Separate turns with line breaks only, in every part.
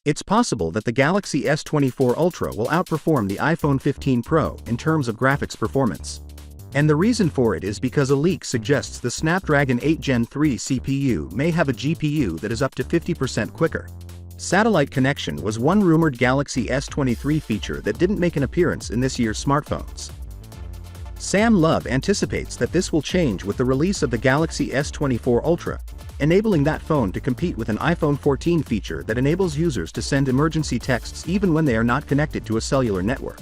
It's possible that the Galaxy S24 Ultra will outperform the iPhone 15 Pro in terms of graphics performance. And the reason for it is because a leak suggests the Snapdragon 8 Gen 3 CPU may have a GPU that is up to 50% quicker. Satellite connection was one rumored Galaxy S23 feature that didn't make an appearance in this year's smartphones. Sam Love anticipates that this will change with the release of the Galaxy S24 Ultra, enabling that phone to compete with an iPhone 14 feature that enables users to send emergency texts even when they are not connected to a cellular network.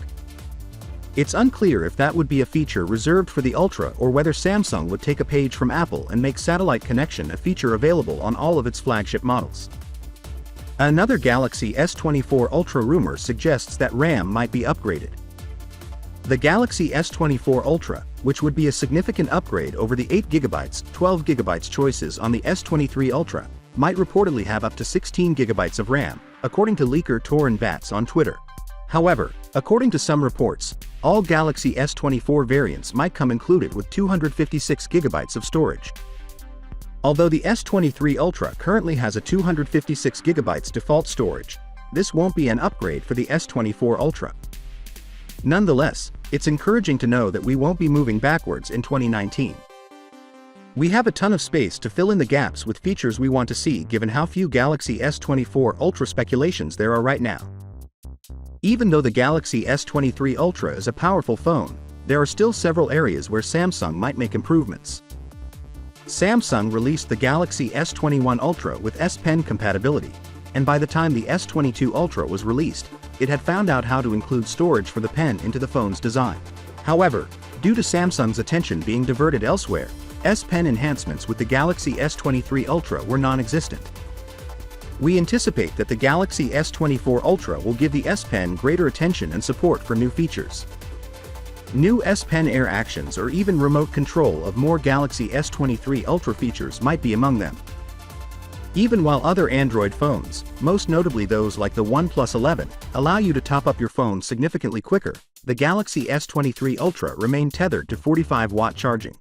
It's unclear if that would be a feature reserved for the Ultra or whether Samsung would take a page from Apple and make satellite connection a feature available on all of its flagship models. Another Galaxy S24 Ultra rumor suggests that RAM might be upgraded. The Galaxy S24 Ultra, which would be a significant upgrade over the 8GB, 12GB choices on the S23 Ultra, might reportedly have up to 16GB of RAM, according to leaker Torin Bats on Twitter. However, according to some reports, all Galaxy S24 variants might come included with 256GB of storage. Although the S23 Ultra currently has a 256GB default storage, this won't be an upgrade for the S24 Ultra. Nonetheless, it's encouraging to know that we won't be moving backwards in 2019. We have a ton of space to fill in the gaps with features we want to see given how few Galaxy S24 Ultra speculations there are right now. Even though the Galaxy S23 Ultra is a powerful phone, there are still several areas where Samsung might make improvements. Samsung released the Galaxy S21 Ultra with S Pen compatibility, and by the time the S22 Ultra was released, it had found out how to include storage for the pen into the phone's design. However, due to Samsung's attention being diverted elsewhere, S Pen enhancements with the Galaxy S23 Ultra were non-existent. We anticipate that the Galaxy S24 Ultra will give the S Pen greater attention and support for new features. New S Pen Air actions or even remote control of more Galaxy S23 Ultra features might be among them. Even while other Android phones, most notably those like the OnePlus 11, allow you to top up your phone significantly quicker, the Galaxy S23 Ultra remain tethered to 45-watt charging.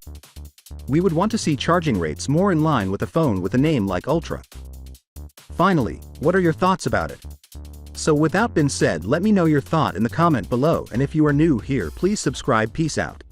We would want to see charging rates more in line with a phone with a name like Ultra. Finally, what are your thoughts about it? So with that being said, let me know your thought in the comment below, and if you are new here, please subscribe. Peace out.